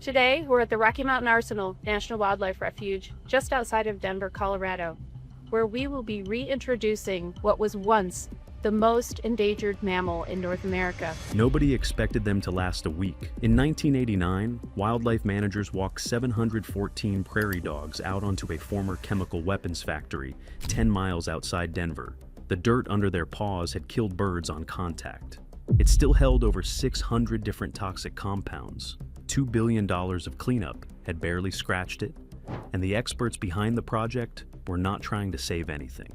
Today, we're at the Rocky Mountain Arsenal National Wildlife Refuge, just outside of Denver, Colorado, where we will be reintroducing what was once the most endangered mammal in North America. Nobody expected them to last a week. In 1989, wildlife managers walked 714 prairie dogs out onto a former chemical weapons factory 10 miles outside Denver. The dirt under their paws had killed birds on contact. It still held over 600 different toxic compounds. $2 billion of cleanup had barely scratched it, and the experts behind the project were not trying to save anything.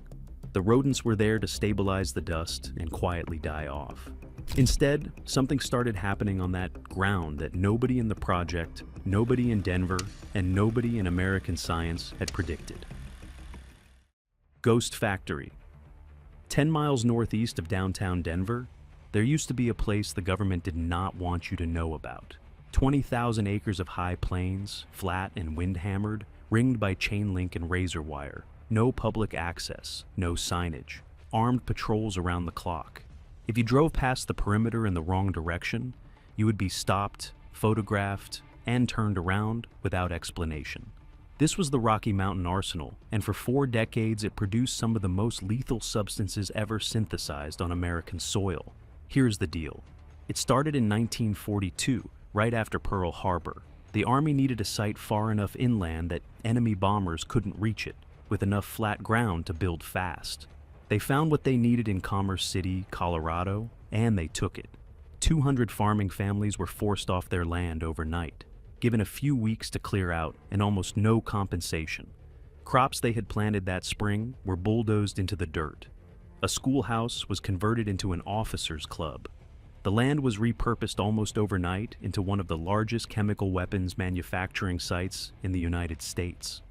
The rodents were there to stabilize the dust and quietly die off. Instead, something started happening on that ground that nobody in the project, nobody in Denver, and nobody in American science had predicted. Ghost Factory. 10 miles northeast of downtown Denver, there used to be a place the government did not want you to know about. 20,000 acres of high plains, flat and wind-hammered, ringed by chain link and razor wire. No public access, no signage, armed patrols around the clock. If you drove past the perimeter in the wrong direction, you would be stopped, photographed, and turned around without explanation. This was the Rocky Mountain Arsenal, and for 4 decades it produced some of the most lethal substances ever synthesized on American soil. Here's the deal. It started in 1942, right after Pearl Harbor. The Army needed a site far enough inland that enemy bombers couldn't reach it, with enough flat ground to build fast. They found what they needed in Commerce City, Colorado, and they took it. 200 farming families were forced off their land overnight, given a few weeks to clear out and almost no compensation. Crops they had planted that spring were bulldozed into the dirt. A schoolhouse was converted into an officers' club. The land was repurposed almost overnight into one of the largest chemical weapons manufacturing sites in the United States.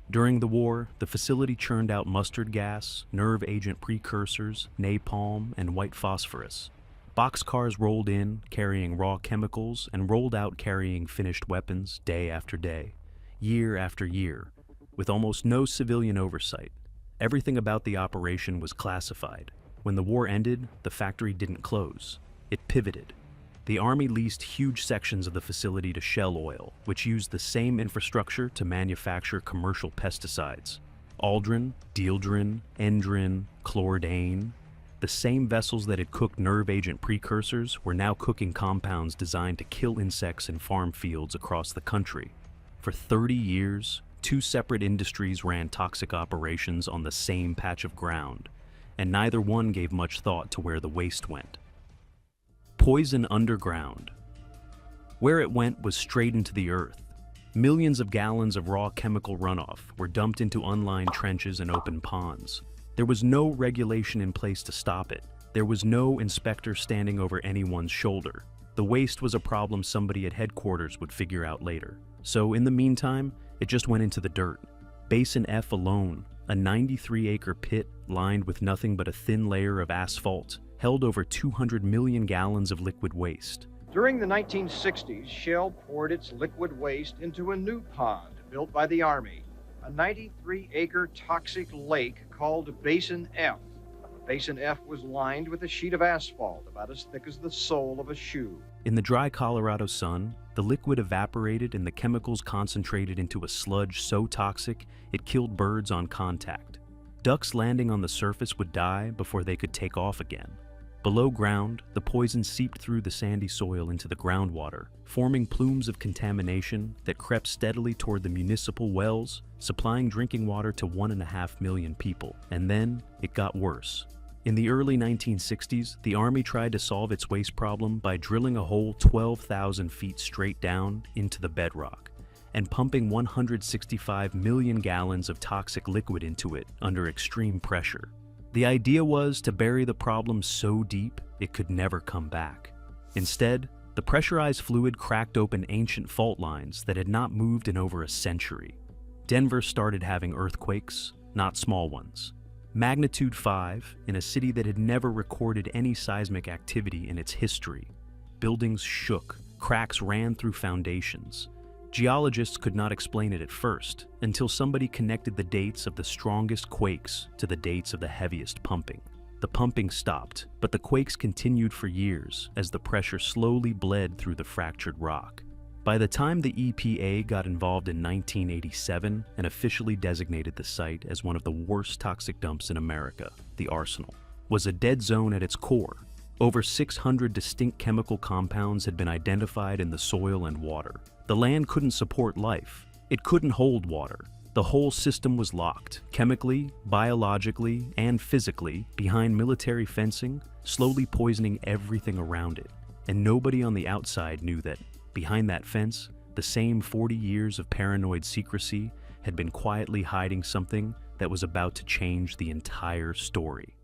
During the war, the facility churned out mustard gas, nerve agent precursors, napalm, and white phosphorus. Boxcars rolled in, carrying raw chemicals, and rolled out carrying finished weapons day after day, year after year, with almost no civilian oversight. Everything about the operation was classified. When the war ended, the factory didn't close. It pivoted. The Army leased huge sections of the facility to Shell Oil, which used the same infrastructure to manufacture commercial pesticides. Aldrin, Dieldrin, Endrin, Chlordane. The same vessels that had cooked nerve agent precursors were now cooking compounds designed to kill insects in farm fields across the country. For 30 years, 2 separate industries ran toxic operations on the same patch of ground, and neither one gave much thought to where the waste went. Poison underground. Where it went was straight into the earth. Millions of gallons of raw chemical runoff were dumped into unlined trenches and open ponds. There was no regulation in place to stop it. There was no inspector standing over anyone's shoulder. The waste was a problem somebody at headquarters would figure out later. So in the meantime, it just went into the dirt. Basin F alone, a 93-acre pit lined with nothing but a thin layer of asphalt, held over 200 million gallons of liquid waste. During the 1960s, Shell poured its liquid waste into a new pond built by the Army, a 93-acre toxic lake called Basin F. Basin F was lined with a sheet of asphalt about as thick as the sole of a shoe. In the dry Colorado sun, the liquid evaporated and the chemicals concentrated into a sludge so toxic it killed birds on contact. Ducks landing on the surface would die before they could take off again. Below ground, the poison seeped through the sandy soil into the groundwater, forming plumes of contamination that crept steadily toward the municipal wells, supplying drinking water to 1.5 million people. And then, it got worse. In the early 1960s, the Army tried to solve its waste problem by drilling a hole 12,000 feet straight down into the bedrock and pumping 165 million gallons of toxic liquid into it under extreme pressure. The idea was to bury the problem so deep it could never come back. Instead, the pressurized fluid cracked open ancient fault lines that had not moved in over a century. Denver started having earthquakes, not small ones. Magnitude 5 in a city that had never recorded any seismic activity in its history. Buildings shook, cracks ran through foundations. Geologists could not explain it at first, until somebody connected the dates of the strongest quakes to the dates of the heaviest pumping. The pumping stopped, but the quakes continued for years as the pressure slowly bled through the fractured rock. By the time the EPA got involved in 1987 and officially designated the site as one of the worst toxic dumps in America, the arsenal was a dead zone at its core. Over 600 distinct chemical compounds had been identified in the soil and water. The land couldn't support life. It couldn't hold water. The whole system was locked, chemically, biologically, and physically, behind military fencing, slowly poisoning everything around it. And nobody on the outside knew that, behind that fence, the same 40 years of paranoid secrecy had been quietly hiding something that was about to change the entire story.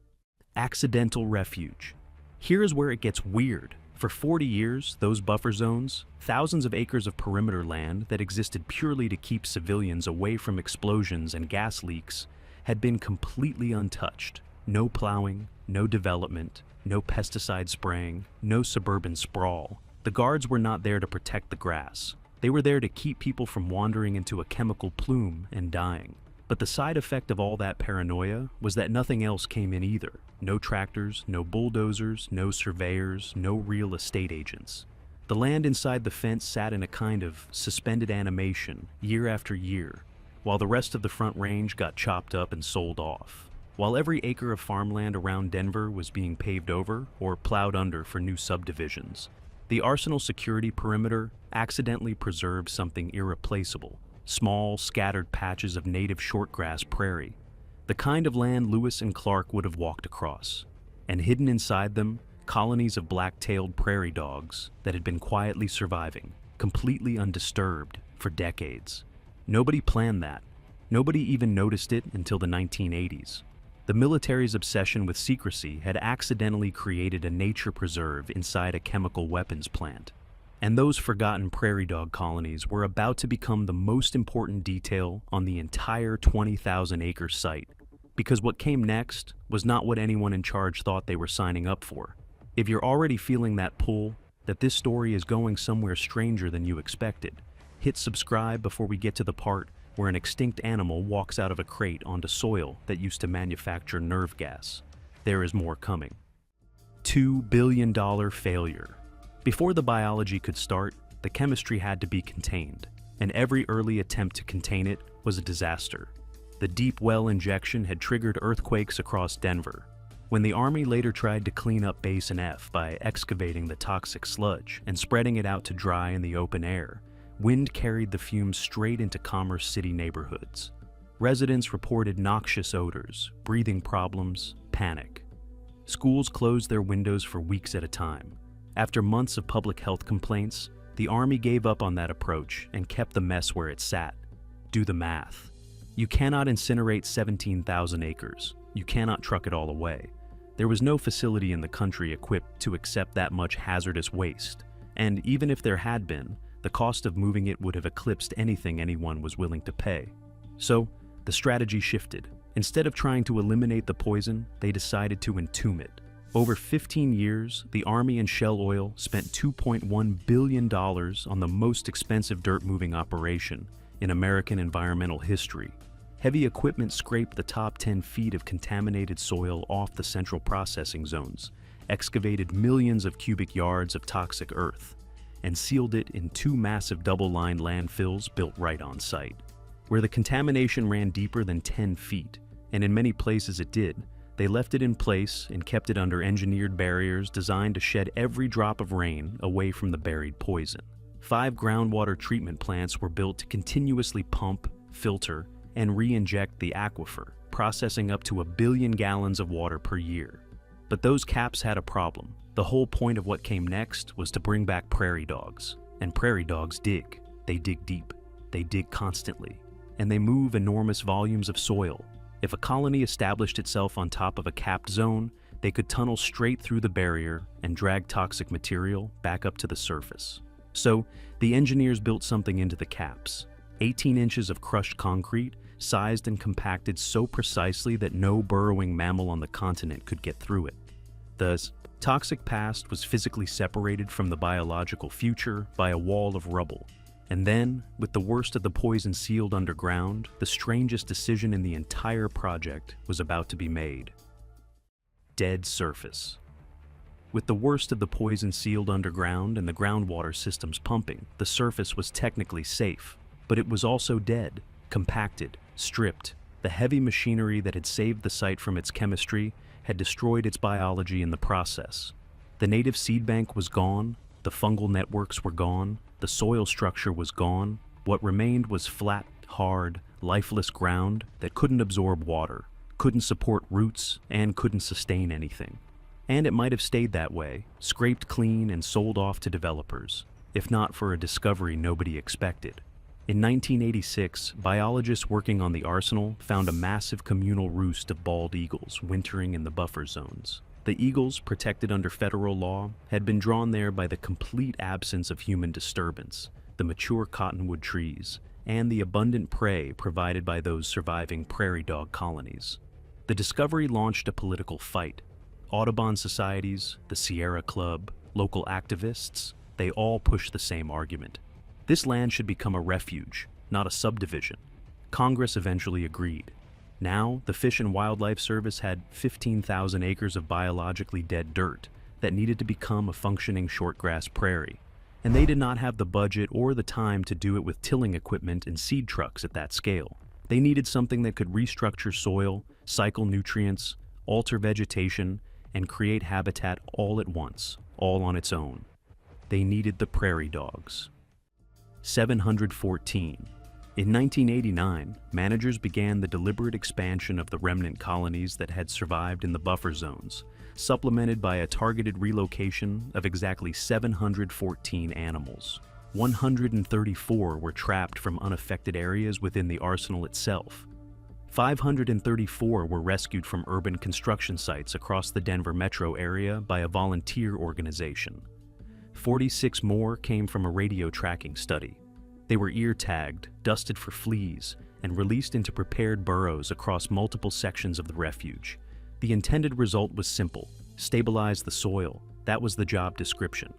Accidental refuge. Here is where it gets weird. For 40 years, those buffer zones, thousands of acres of perimeter land that existed purely to keep civilians away from explosions and gas leaks, had been completely untouched. No plowing, no development, no pesticide spraying, no suburban sprawl. The guards were not there to protect the grass. They were there to keep people from wandering into a chemical plume and dying. But the side effect of all that paranoia was that nothing else came in either. No tractors, no bulldozers, no surveyors, no real estate agents. The land inside the fence sat in a kind of suspended animation year after year, while the rest of the Front Range got chopped up and sold off. While every acre of farmland around Denver was being paved over or plowed under for new subdivisions, the arsenal security perimeter accidentally preserved something irreplaceable. Small, scattered patches of native shortgrass prairie, the kind of land Lewis and Clark would have walked across, and hidden inside them, colonies of black-tailed prairie dogs that had been quietly surviving, completely undisturbed, for decades. Nobody planned that. Nobody even noticed it until the 1980s. The military's obsession with secrecy had accidentally created a nature preserve inside a chemical weapons plant. And those forgotten prairie dog colonies were about to become the most important detail on the entire 20,000-acre site, because what came next was not what anyone in charge thought they were signing up for. If you're already feeling that pull, that this story is going somewhere stranger than you expected, hit subscribe before we get to the part where an extinct animal walks out of a crate onto soil that used to manufacture nerve gas. There is more coming. $2 billion failure. Before the biology could start, the chemistry had to be contained, and every early attempt to contain it was a disaster. The deep well injection had triggered earthquakes across Denver. When the Army later tried to clean up Basin F by excavating the toxic sludge and spreading it out to dry in the open air, wind carried the fumes straight into Commerce City neighborhoods. Residents reported noxious odors, breathing problems, panic. Schools closed their windows for weeks at a time. After months of public health complaints, the Army gave up on that approach and kept the mess where it sat. Do the math. You cannot incinerate 17,000 acres. You cannot truck it all away. There was no facility in the country equipped to accept that much hazardous waste, and even if there had been, the cost of moving it would have eclipsed anything anyone was willing to pay. So, the strategy shifted. Instead of trying to eliminate the poison, they decided to entomb it. Over 15 years, the Army and Shell Oil spent $2.1 billion on the most expensive dirt-moving operation in American environmental history. Heavy equipment scraped the top 10 feet of contaminated soil off the central processing zones, excavated millions of cubic yards of toxic earth, and sealed it in 2 massive double-lined landfills built right on site. Where the contamination ran deeper than 10 feet, and in many places it did, they left it in place and kept it under engineered barriers designed to shed every drop of rain away from the buried poison. 5 groundwater treatment plants were built to continuously pump, filter, and re-inject the aquifer, processing up to 1 billion gallons of water per year. But those caps had a problem. The whole point of what came next was to bring back prairie dogs. And prairie dogs dig. They dig deep. They dig constantly. And they move enormous volumes of soil. If a colony established itself on top of a capped zone, they could tunnel straight through the barrier and drag toxic material back up to the surface. So, the engineers built something into the caps. 18 inches of crushed concrete, sized and compacted so precisely that no burrowing mammal on the continent could get through it. The toxic past was physically separated from the biological future by a wall of rubble. And then, with the worst of the poison sealed underground, the strangest decision in the entire project was about to be made. Dead surface. With the worst of the poison sealed underground and the groundwater systems pumping, the surface was technically safe, but it was also dead, compacted, stripped. The heavy machinery that had saved the site from its chemistry had destroyed its biology in the process. The native seed bank was gone, the fungal networks were gone, the soil structure was gone. What remained was flat, hard, lifeless ground that couldn't absorb water, couldn't support roots, and couldn't sustain anything. And it might have stayed that way, scraped clean and sold off to developers, if not for a discovery nobody expected. In 1986, biologists working on the arsenal found a massive communal roost of bald eagles wintering in the buffer zones. The eagles, protected under federal law, had been drawn there by the complete absence of human disturbance, the mature cottonwood trees, and the abundant prey provided by those surviving prairie dog colonies. The discovery launched a political fight. Audubon societies, the Sierra Club, local activists, they all pushed the same argument. This land should become a refuge, not a subdivision. Congress eventually agreed. Now, the Fish and Wildlife Service had 15,000 acres of biologically dead dirt that needed to become a functioning shortgrass prairie, and they did not have the budget or the time to do it with tilling equipment and seed trucks at that scale. They needed something that could restructure soil, cycle nutrients, alter vegetation, and create habitat all at once, all on its own. They needed the prairie dogs. 714. In 1989, managers began the deliberate expansion of the remnant colonies that had survived in the buffer zones, supplemented by a targeted relocation of exactly 714 animals. 134 were trapped from unaffected areas within the arsenal itself. 534 were rescued from urban construction sites across the Denver metro area by a volunteer organization. 46 more came from a radio tracking study. They were ear-tagged, dusted for fleas, and released into prepared burrows across multiple sections of the refuge. The intended result was simple: stabilize the soil. That was the job description.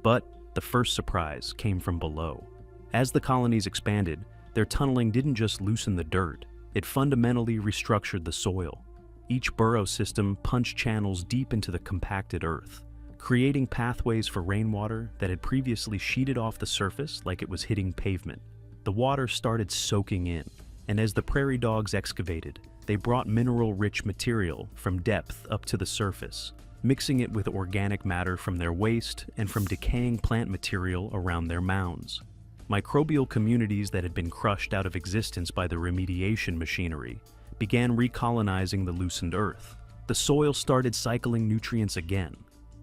But the first surprise came from below. As the colonies expanded, their tunneling didn't just loosen the dirt, it fundamentally restructured the soil. Each burrow system punched channels deep into the compacted earth, creating pathways for rainwater that had previously sheeted off the surface like it was hitting pavement. The water started soaking in, and as the prairie dogs excavated, they brought mineral-rich material from depth up to the surface, mixing it with organic matter from their waste and from decaying plant material around their mounds. Microbial communities that had been crushed out of existence by the remediation machinery began recolonizing the loosened earth. The soil started cycling nutrients again.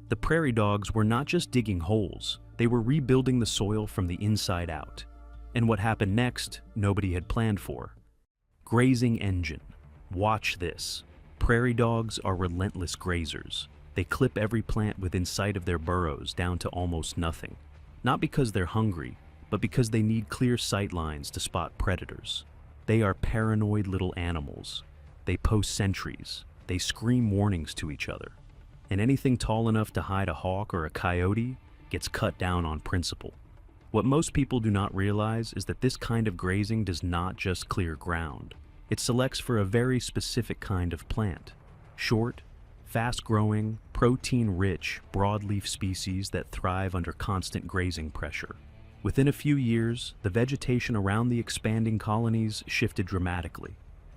The prairie dogs were not just digging holes, they were rebuilding the soil from the inside out. And what happened next, nobody had planned for. Grazing engine. Watch this. Prairie dogs are relentless grazers. They clip every plant within sight of their burrows down to almost nothing. Not because they're hungry, but because they need clear sight lines to spot predators. They are paranoid little animals. They post sentries. They scream warnings to each other. And anything tall enough to hide a hawk or a coyote gets cut down on principle. What most people do not realize is that this kind of grazing does not just clear ground. It selects for a very specific kind of plant. Short, fast-growing, protein-rich, broadleaf species that thrive under constant grazing pressure. Within a few years, the vegetation around the expanding colonies shifted dramatically.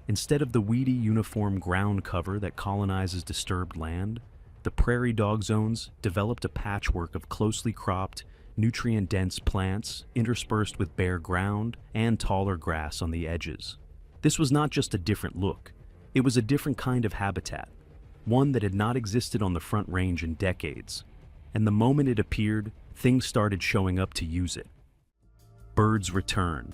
Instead of the weedy, uniform ground cover that colonizes disturbed land, the prairie dog zones developed a patchwork of closely cropped, nutrient-dense plants interspersed with bare ground and taller grass on the edges. This was not just a different look, it was a different kind of habitat, one that had not existed on the Front Range in decades. And the moment it appeared, things started showing up to use it. Birds return.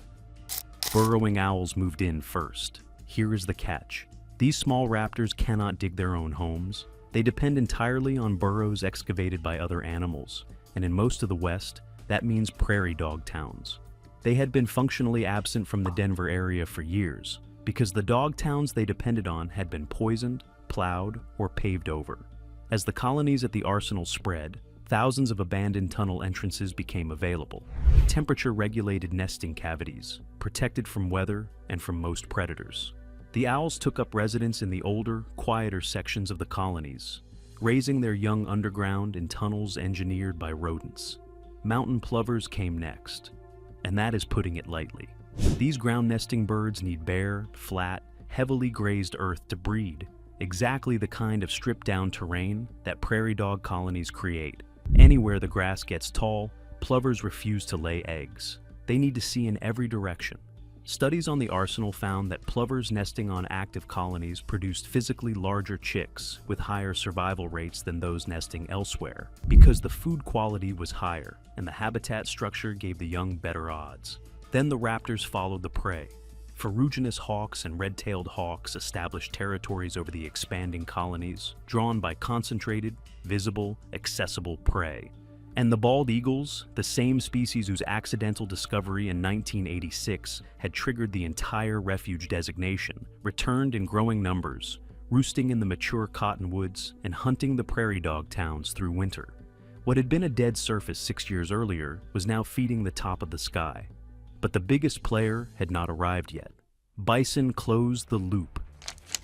Burrowing owls moved in first. Here is the catch. These small raptors cannot dig their own homes. They depend entirely on burrows excavated by other animals, and in most of the West, that means prairie dog towns. They had been functionally absent from the Denver area for years, because the dog towns they depended on had been poisoned, plowed, or paved over. As the colonies at the arsenal spread, thousands of abandoned tunnel entrances became available. Temperature-regulated nesting cavities, protected from weather and from most predators. The owls took up residence in the older, quieter sections of the colonies, raising their young underground in tunnels engineered by rodents. Mountain plovers came next, and that is putting it lightly. These ground-nesting birds need bare, flat, heavily grazed earth to breed, exactly the kind of stripped-down terrain that prairie dog colonies create. Anywhere the grass gets tall, plovers refuse to lay eggs. They need to see in every direction. Studies on the arsenal found that plovers nesting on active colonies produced physically larger chicks with higher survival rates than those nesting elsewhere, because the food quality was higher and the habitat structure gave the young better odds. Then the raptors followed the prey. Ferruginous hawks and red-tailed hawks established territories over the expanding colonies, drawn by concentrated, visible, accessible prey. And the bald eagles, the same species whose accidental discovery in 1986 had triggered the entire refuge designation, returned in growing numbers, roosting in the mature cottonwoods and hunting the prairie dog towns through winter. What had been a dead surface 6 years earlier was now feeding the top of the sky. But the biggest player had not arrived yet. Bison closed the loop.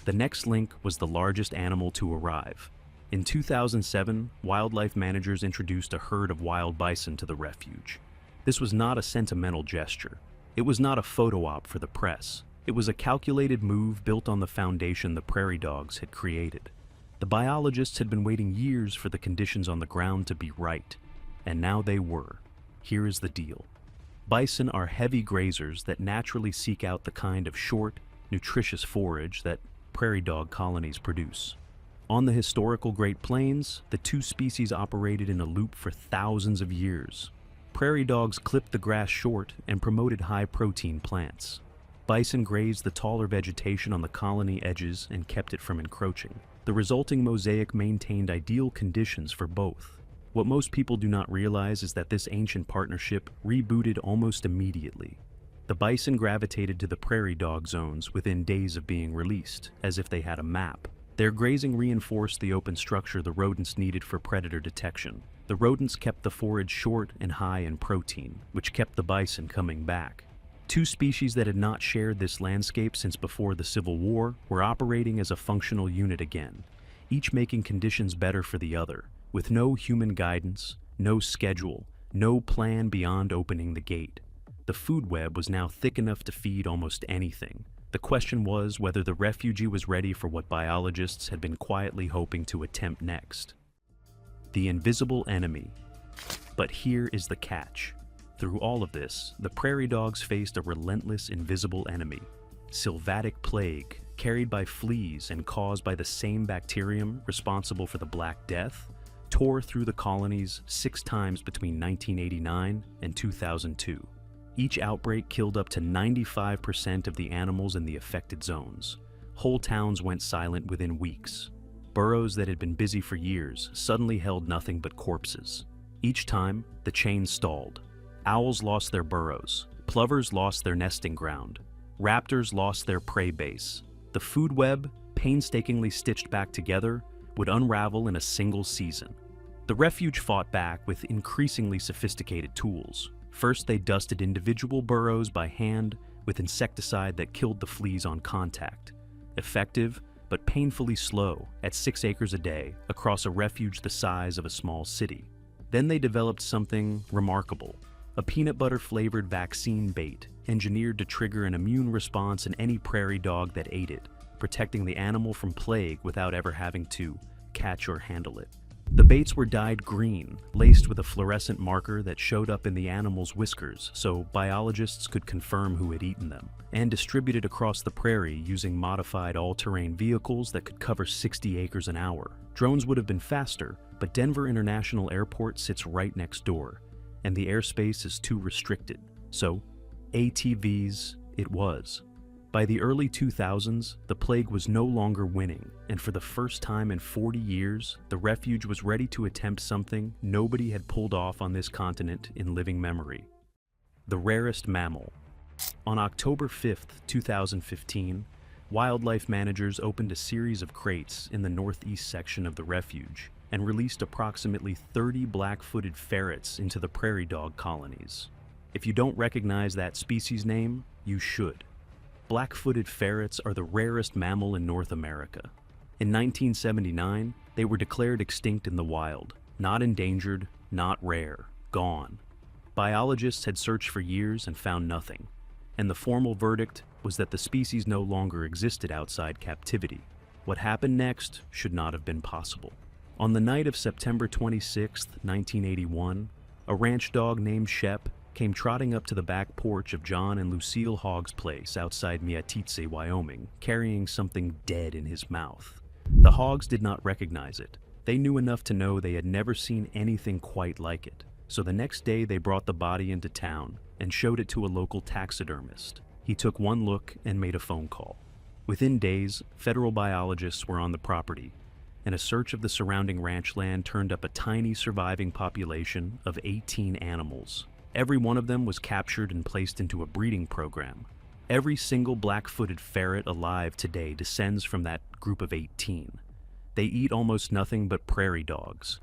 The next link was the largest animal to arrive. In 2007, wildlife managers introduced a herd of wild bison to the refuge. This was not a sentimental gesture. It was not a photo op for the press. It was a calculated move built on the foundation the prairie dogs had created. The biologists had been waiting years for the conditions on the ground to be right, and now they were. Here is the deal. Bison are heavy grazers that naturally seek out the kind of short, nutritious forage that prairie dog colonies produce. On the historical Great Plains, the two species operated in a loop for thousands of years. Prairie dogs clipped the grass short and promoted high-protein plants. Bison grazed the taller vegetation on the colony edges and kept it from encroaching. The resulting mosaic maintained ideal conditions for both. What most people do not realize is that this ancient partnership rebooted almost immediately. The bison gravitated to the prairie dog zones within days of being released, as if they had a map. Their grazing reinforced the open structure the rodents needed for predator detection. The rodents kept the forage short and high in protein, which kept the bison coming back. Two species that had not shared this landscape since before the Civil War were operating as a functional unit again, each making conditions better for the other, with no human guidance, no schedule, no plan beyond opening the gate. The food web was now thick enough to feed almost anything. The question was whether the refugee was ready for what biologists had been quietly hoping to attempt next. The invisible enemy. But here is the catch. Through all of this, the prairie dogs faced a relentless invisible enemy. Sylvatic plague, carried by fleas and caused by the same bacterium responsible for the Black Death, tore through the colonies 6 times between 1989 and 2002. Each outbreak killed up to 95% of the animals in the affected zones. Whole towns went silent within weeks. Burrows that had been busy for years suddenly held nothing but corpses. Each time, the chain stalled. Owls lost their burrows. Plovers lost their nesting ground. Raptors lost their prey base. The food web, painstakingly stitched back together, would unravel in a single season. The refuge fought back with increasingly sophisticated tools. First, they dusted individual burrows by hand with insecticide that killed the fleas on contact. Effective, but painfully slow at 6 acres a day across a refuge the size of a small city. Then they developed something remarkable, a peanut butter-flavored vaccine bait engineered to trigger an immune response in any prairie dog that ate it, protecting the animal from plague without ever having to catch or handle it. The baits were dyed green, laced with a fluorescent marker that showed up in the animal's whiskers so biologists could confirm who had eaten them, and distributed across the prairie using modified all-terrain vehicles that could cover 60 acres an hour. Drones would have been faster, but Denver International Airport sits right next door, and the airspace is too restricted, so ATVs it was. By the early 2000s, the plague was no longer winning, and for the first time in 40 years, the refuge was ready to attempt something nobody had pulled off on this continent in living memory. The rarest mammal. On October 5th, 2015, wildlife managers opened a series of crates in the northeast section of the refuge and released approximately 30 black-footed ferrets into the prairie dog colonies. If you don't recognize that species name, you should. Black-footed ferrets are the rarest mammal in North America. In 1979, They were declared extinct in the wild, not endangered, not rare, gone. Biologists had searched for years and found nothing, and the formal verdict was that the species no longer existed outside captivity. What happened next should not have been possible. On the night of September 26, 1981, a ranch dog named Shep came trotting up to the back porch of John and Lucille Hogg's place outside Miatitze, Wyoming, carrying something dead in his mouth. The Hoggs did not recognize it. They knew enough to know they had never seen anything quite like it. So the next day they brought the body into town and showed it to a local taxidermist. He took one look and made a phone call. Within days, federal biologists were on the property, and a search of the surrounding ranch land turned up a tiny surviving population of 18 animals. Every one of them was captured and placed into a breeding program. Every single black-footed ferret alive today descends from that group of 18. They eat almost nothing but prairie dogs.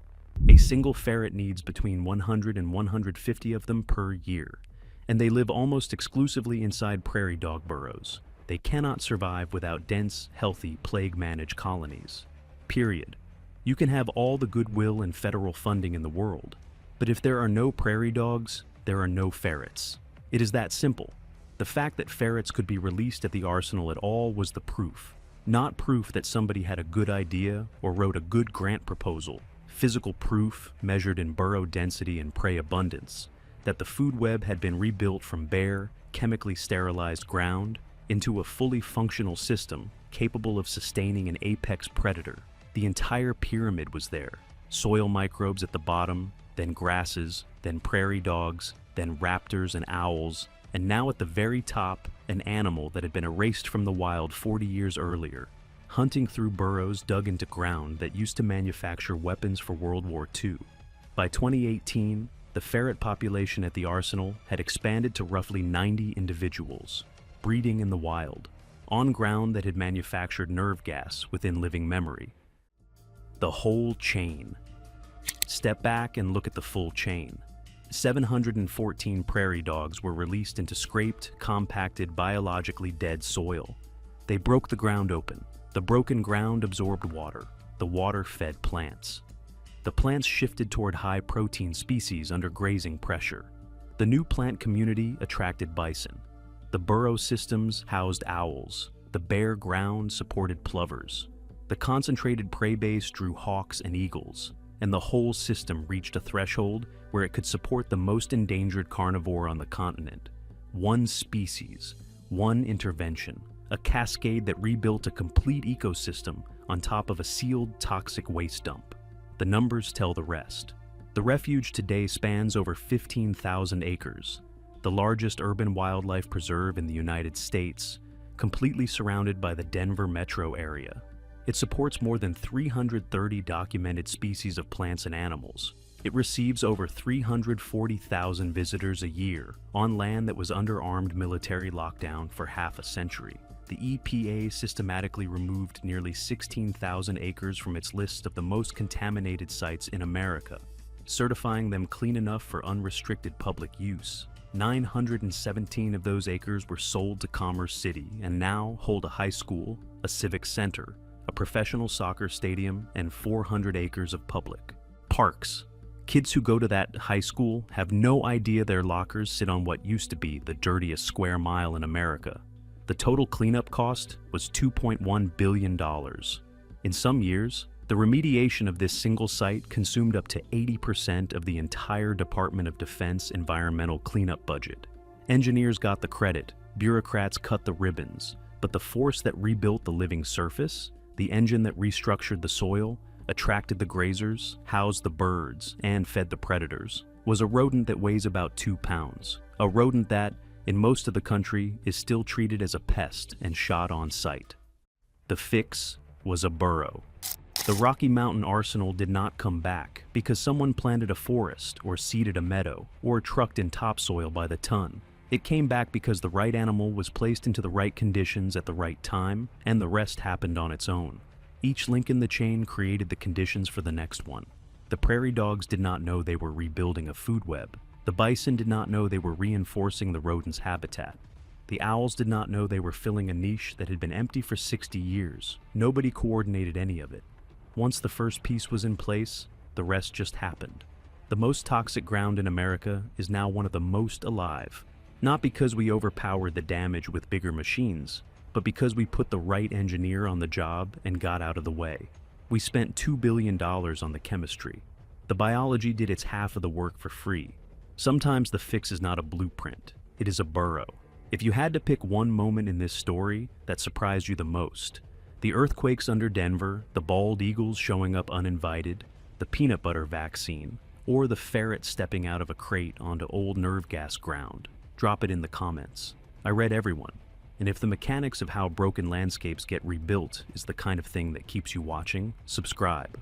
A single ferret needs between 100 and 150 of them per year, and they live almost exclusively inside prairie dog burrows. They cannot survive without dense, healthy, plague-managed colonies. Period. You can have all the goodwill and federal funding in the world, but if there are no prairie dogs, there are no ferrets. It is that simple. The fact that ferrets could be released at the arsenal at all was the proof, not proof that somebody had a good idea or wrote a good grant proposal. Physical proof, measured in burrow density and prey abundance, that the food web had been rebuilt from bare, chemically sterilized ground into a fully functional system capable of sustaining an apex predator. The entire pyramid was there. Soil microbes at the bottom, then grasses, then prairie dogs, then raptors and owls, and now at the very top, an animal that had been erased from the wild 40 years earlier, hunting through burrows dug into ground that used to manufacture weapons for World War II. By 2018, the ferret population at the arsenal had expanded to roughly 90 individuals, breeding in the wild, on ground that had manufactured nerve gas within living memory. The whole chain. Step back and look at the full chain. 714 prairie dogs were released into scraped, compacted, biologically dead soil. They broke the ground open. The broken ground absorbed water. The water fed plants. The plants shifted toward high-protein species under grazing pressure. The new plant community attracted bison. The burrow systems housed owls. The bare ground supported plovers. The concentrated prey base drew hawks and eagles, and the whole system reached a threshold where it could support the most endangered carnivore on the continent. One species, one intervention, a cascade that rebuilt a complete ecosystem on top of a sealed toxic waste dump. The numbers tell the rest. The refuge today spans over 15,000 acres, the largest urban wildlife preserve in the United States, completely surrounded by the Denver metro area. It supports more than 330 documented species of plants and animals. It receives over 340,000 visitors a year on land that was under armed military lockdown for half a century. The EPA systematically removed nearly 16,000 acres from its list of the most contaminated sites in America, certifying them clean enough for unrestricted public use. 917 of those acres were sold to Commerce City and now hold a high school, a civic center, a professional soccer stadium, and 400 acres of public parks. Kids who go to that high school have no idea their lockers sit on what used to be the dirtiest square mile in America. The total cleanup cost was $2.1 billion. In some years, the remediation of this single site consumed up to 80% of the entire Department of Defense environmental cleanup budget. Engineers got the credit, bureaucrats cut the ribbons, but the force that rebuilt the living surface, the engine that restructured the soil, attracted the grazers, housed the birds, and fed the predators, was a rodent that weighs about 2 pounds. A rodent that, in most of the country, is still treated as a pest and shot on sight. The fix was a burrow. The Rocky Mountain Arsenal did not come back because someone planted a forest or seeded a meadow or trucked in topsoil by the ton. It came back because the right animal was placed into the right conditions at the right time, and the rest happened on its own. Each link in the chain created the conditions for the next one. The prairie dogs did not know they were rebuilding a food web. The bison did not know they were reinforcing the rodent's habitat. The owls did not know they were filling a niche that had been empty for 60 years. Nobody coordinated any of it. Once the first piece was in place, the rest just happened. The most toxic ground in America is now one of the most alive. Not because we overpowered the damage with bigger machines, but because we put the right engineer on the job and got out of the way. We spent $2 billion on the chemistry. The biology did its half of the work for free. Sometimes the fix is not a blueprint, it is a burrow. If you had to pick one moment in this story that surprised you the most, the earthquakes under Denver, the bald eagles showing up uninvited, the peanut butter vaccine, or the ferret stepping out of a crate onto old nerve gas ground, drop it in the comments. I read everyone. And if the mechanics of how broken landscapes get rebuilt is the kind of thing that keeps you watching, subscribe.